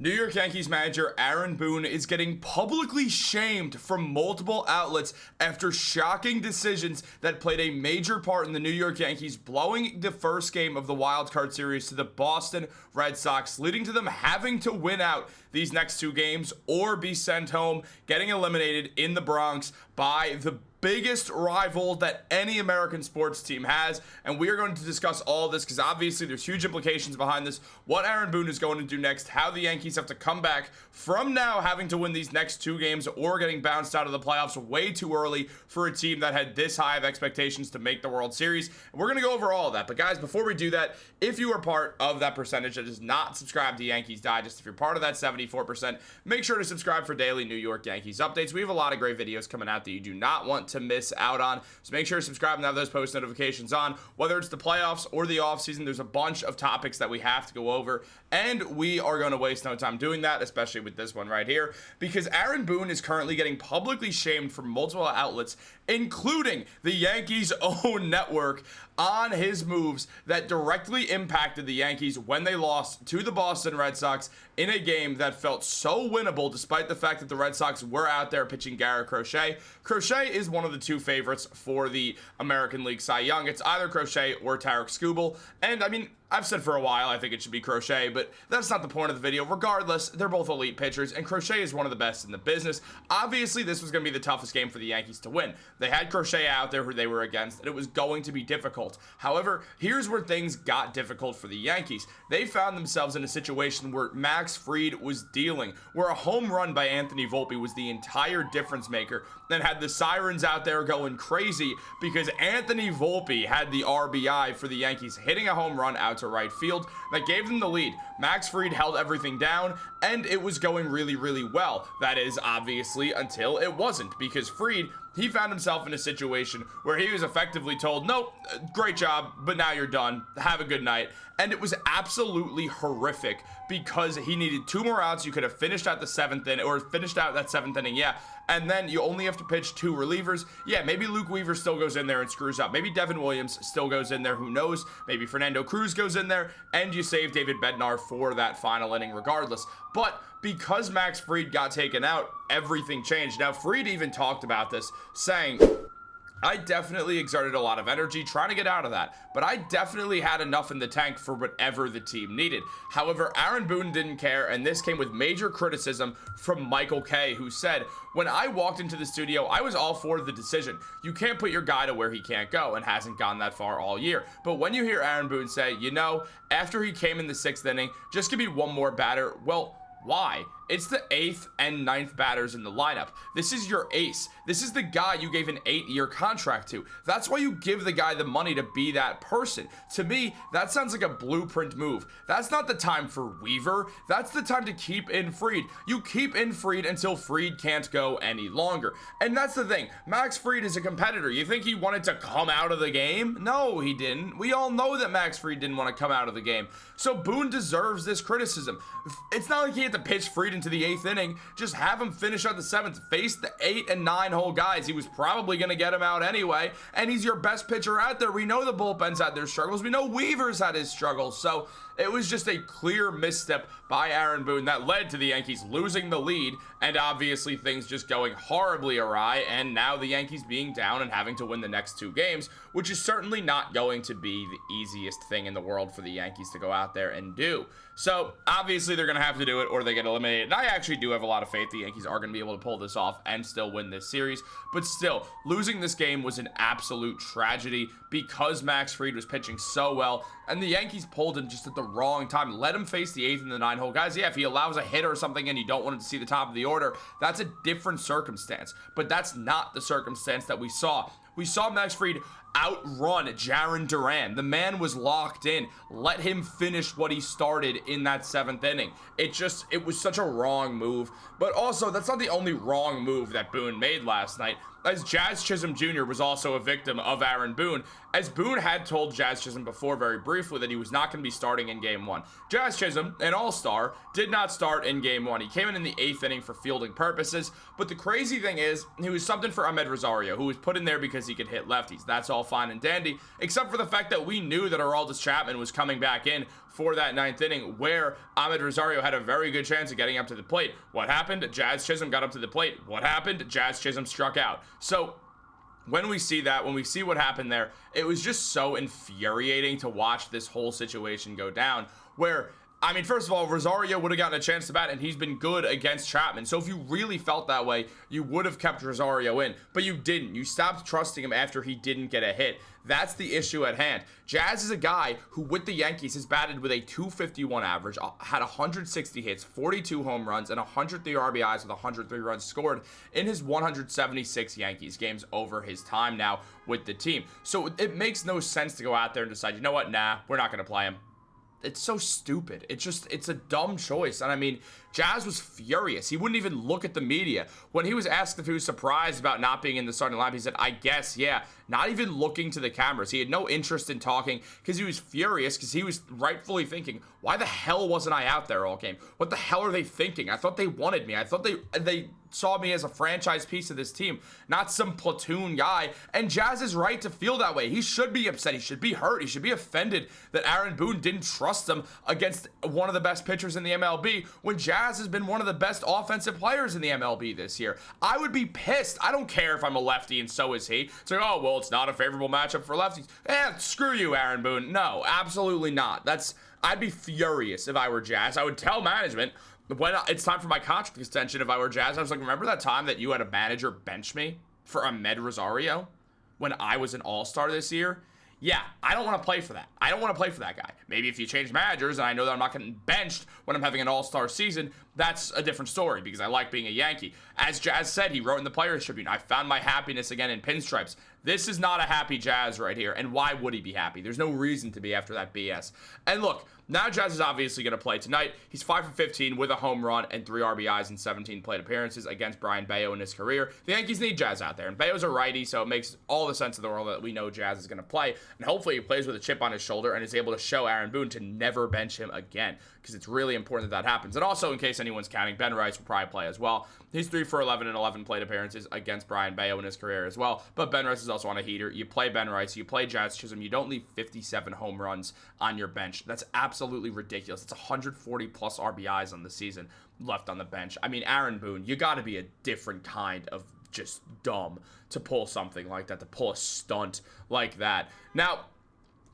New York Yankees manager Aaron Boone is getting publicly shamed from multiple outlets after shocking decisions that played a major part in the New York Yankees blowing the first game of the wild card series to the Boston Red Sox, leading to them having to win out these next two games or be sent home, getting eliminated in the Bronx by the biggest rival that any American sports team has. And we are going to discuss all this because obviously there's huge implications behind this, what Aaron Boone is going to do next, how the Yankees have to come back from now having to win these next two games or getting bounced out of the playoffs way too early for a team that had this high of expectations to make the World Series. And we're going to go over all of that. But guys, before we do that, if you are part of that percentage that is not subscribed to Yankees Digest, if you're part of that 74%, make sure to subscribe for daily New York Yankees updates. We have a lot of great videos coming out that you do not want to miss out on, so make sure to subscribe and have those post notifications on. Whether it's the playoffs or the offseason, there's a bunch of topics that we have to go over, and we are going to waste no time doing that, especially with this one right here, because Aaron Boone is currently getting publicly shamed from multiple outlets, including the Yankees' own network, on his moves that directly impacted the Yankees when they lost to the Boston Red Sox in a game that felt so winnable despite the fact that the Red Sox were out there pitching Gerrit Cole. Cole is one of the two favorites for the American League Cy Young. It's either Cole or Tarik Skubal, and I mean, I've said for a while I think it should be Cole, but that's not the point of the video. Regardless, they're both elite pitchers, and Cole is one of the best in the business. Obviously, this was going to be the toughest game for the Yankees to win. They had Cole out there who they were against, and it was going to be difficult. However, here's where things got difficult for the Yankees. They found themselves in a situation where Max Fried was dealing, where a home run by Anthony Volpe was the entire difference maker, and had the sirens out there going crazy because Anthony Volpe had the RBI for the Yankees, hitting a home run out to right field that gave them the lead. Max Fried held everything down, and it was going really, really well. That is obviously until it wasn't, because Fried, he found himself in a situation where he was effectively told, nope, great job, but now you're done. Have a good night. And it was absolutely horrific because he needed two more outs. You could have finished out the seventh inning, or finished out that seventh inning, yeah. And then you only have to pitch two relievers. Yeah, maybe Luke Weaver still goes in there and screws up. Maybe Devin Williams still goes in there. Who knows? Maybe Fernando Cruz goes in there, and you save David Bednar for that final inning regardless. But because Max Fried got taken out, everything changed. Now, Fried even talked about this, saying, I definitely exerted a lot of energy trying to get out of that, but I definitely had enough in the tank for whatever the team needed. However, Aaron Boone didn't care, and this came with major criticism from Michael Kay, who said, when I walked into the studio, I was all for the decision. You can't put your guy to where he can't go, and hasn't gone that far all year. But when you hear Aaron Boone say, you know, after he came in the sixth inning, just give me one more batter, well, why? It's the 8th and 9th batters in the lineup. This is your ace. This is the guy you gave an 8-year contract to. That's why you give the guy the money to be that person. To me, that sounds like a blueprint move. That's not the time for Weaver. That's the time to keep in Fried. You keep in Fried until Fried can't go any longer. And that's the thing. Max Fried is a competitor. You think he wanted to come out of the game? No, he didn't. We all know that Max Fried didn't want to come out of the game. So Boone deserves this criticism. It's not like he had to pitch Fried into the 8th inning. Just have him finish out the 7th. Face the 8 and 9 hole guys. He was probably going to get him out anyway, and he's your best pitcher out there. We know the bullpen's had their struggles. We know Weaver's had his struggles. So it was just a clear misstep by Aaron Boone that led to the Yankees losing the lead, and obviously things just going horribly awry, and now the Yankees being down and having to win the next two games, which is certainly not going to be the easiest thing in the world for the Yankees to go out there and do. So obviously they're going to have to do it or they get eliminated. And I actually do have a lot of faith the Yankees are going to be able to pull this off and still win this series. But still, losing this game was an absolute tragedy because Max Fried was pitching so well, and the Yankees pulled him just at the wrong time. Let him face the 8th and the 9th hole guys. Yeah, if he allows a hit or something and you don't want him to see the top of the order, that's a different circumstance. But that's not the circumstance that we saw. We saw Max Fried outrun Jarren Duran. The man was locked in. Let him finish what he started in that 7th inning. It was such a wrong move. But also, that's not the only wrong move that Boone made last night, as Jazz Chisholm Jr. was also a victim of Aaron Boone, as Boone had told Jazz Chisholm before very briefly that he was not going to be starting in Game 1. Jazz Chisholm, an all-star, did not start in Game 1. He came in the 8th inning for fielding purposes, but the crazy thing is, he was subbed in for Ahmed Rosario, who was put in there because he could hit lefties. That's all all fine and dandy, except for the fact that we knew that Aroldis Chapman was coming back in for that 9th inning where Ahmed Rosario had a very good chance of getting up to the plate. What happened? Jazz Chisholm got up to the plate. What happened? Jazz Chisholm struck out. So when we see that, when we see what happened there, it was just so infuriating to watch this whole situation go down where, I mean, first of all, Rosario would have gotten a chance to bat, and he's been good against Chapman. So if you really felt that way, you would have kept Rosario in, but you didn't. You stopped trusting him after he didn't get a hit. That's the issue at hand. Jazz is a guy who, with the Yankees, has batted with a 251 average, had 160 hits, 42 home runs, and 103 RBIs with 103 runs scored in his 176 Yankees games over his time now with the team. So it makes no sense to go out there and decide, you know what, nah, we're not going to play him. It's so stupid. It's a dumb choice. And I mean, Jazz was furious. He wouldn't even look at the media. When he was asked if he was surprised about not being in the starting lineup, he said, I guess, yeah. Not even looking to the cameras. He had no interest in talking because he was furious because he was rightfully thinking, why the hell wasn't I out there all game? What the hell are they thinking? I thought they wanted me. I thought they saw me as a franchise piece of this team, not some platoon guy. And Jazz is right to feel that way. He should be upset. He should be hurt. He should be offended that Aaron Boone didn't trust him against one of the best pitchers in the MLB when Jazz has been one of the best offensive players in the MLB this year. I would be pissed. I don't care if I'm a lefty and so is he. It's like, oh, well, it's not a favorable matchup for lefties. Screw you, Aaron Boone. No, absolutely not. I'd be furious if I were Jazz. I would tell management when it's time for my contract extension. If I were Jazz, I was like, remember that time that you had a manager bench me for Ahmed Rosario when I was an all-star this year? Yeah, I don't want to play for that. I don't want to play for that guy. Maybe if you change managers and I know that I'm not getting benched when I'm having an all-star season, that's a different story because I like being a Yankee. As Jazz said, he wrote in the Players Tribune, I found my happiness again in pinstripes. This is not a happy Jazz right here, and why would he be happy? There's no reason to be after that BS. And look, now Jazz is obviously going to play tonight. He's 5 for 15 with a home run and 3 RBIs in 17 plate appearances against Brian Bayo in his career. The Yankees need Jazz out there, and Bayo's a righty, so it makes all the sense in the world that we know Jazz is going to play. And hopefully he plays with a chip on his shoulder and is able to show Aaron Boone to never bench him again, because it's really important that happens. And also, in case anyone's counting, Ben Rice will probably play as well. He's 3 for 11 in 11 plate appearances against Brian Bayo in his career as well. But Ben Rice is also on a heater. You play Ben Rice, you play Jazz Chisholm, you don't leave 57 home runs on your bench. That's absolutely ridiculous. It's 140 plus RBIs on the season left on the bench. I mean, Aaron Boone, you got to be a different kind of just dumb to pull something like that, to pull a stunt like that. Now,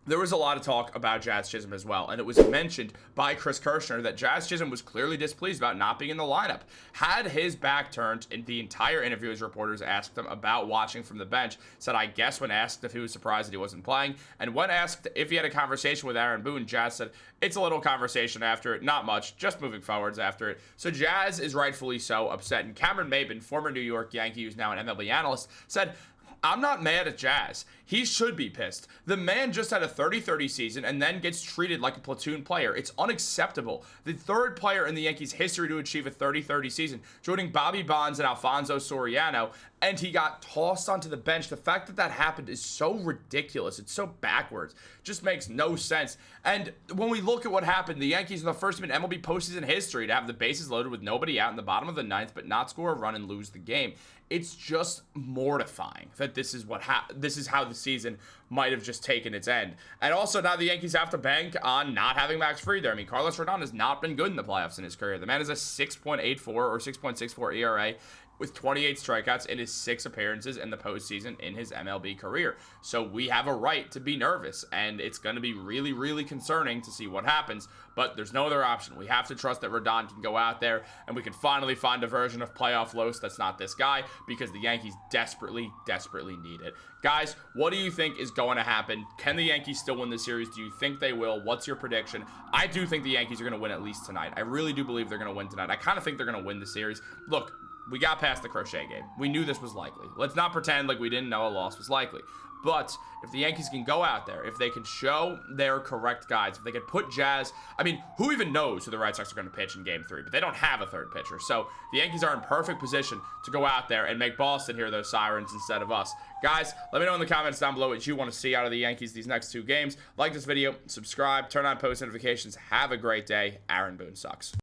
there was a lot of talk about Jazz Chisholm as well, and it was mentioned by Chris Kirshner that Jazz Chisholm was clearly displeased about not being in the lineup. Had his back turned in the entire interview as reporters asked him about watching from the bench, said, I guess when asked if he was surprised that he wasn't playing, and when asked if he had a conversation with Aaron Boone, Jazz said, it's a little conversation after it, not much, just moving forwards after it. So Jazz is rightfully so upset, and Cameron Maybin, former New York Yankee who's now an MLB analyst, said, I'm not mad at Jazz. He should be pissed. The man just had a 30-30 season and then gets treated like a platoon player. It's unacceptable. The third player in the Yankees' history to achieve a 30-30 season, joining Bobby Bonds and Alfonso Soriano, and he got tossed onto the bench. The fact that that happened is so ridiculous. It's so backwards. It just makes no sense. And when we look at what happened, the Yankees are the first team in MLB postseason history to have the bases loaded with nobody out in the bottom of the ninth, but not score a run and lose the game. It's just mortifying that this is how the season might have just taken its end. And also now the Yankees have to bank on not having Max Fried there. I mean, Carlos Rodon has not been good in the playoffs in his career. The man is a 6.84 or 6.64 ERA with 28 strikeouts in his 6 appearances in the postseason in his MLB career. So we have a right to be nervous, and it's going to be really, really concerning to see what happens, but there's no other option. We have to trust that Rodon can go out there, and we can finally find a version of playoff Los that's not this guy, because the Yankees desperately, desperately need it. Guys, what do you think is going to happen? Can the Yankees still win the series? Do you think they will? What's your prediction? I do think the Yankees are going to win at least tonight. I really do believe they're going to win tonight. I kind of think they're going to win the series. Look, we got past the crochet game. We knew this was likely. Let's not pretend like we didn't know a loss was likely. But if the Yankees can go out there, if they can show their correct guys, if they can put Jazz, I mean, who even knows who the Red Sox are going to pitch in Game 3? But they don't have a third pitcher. So the Yankees are in perfect position to go out there and make Boston hear those sirens instead of us. Guys, let me know in the comments down below what you want to see out of the Yankees these next 2 games. Like this video, subscribe, turn on post notifications. Have a great day. Aaron Boone sucks.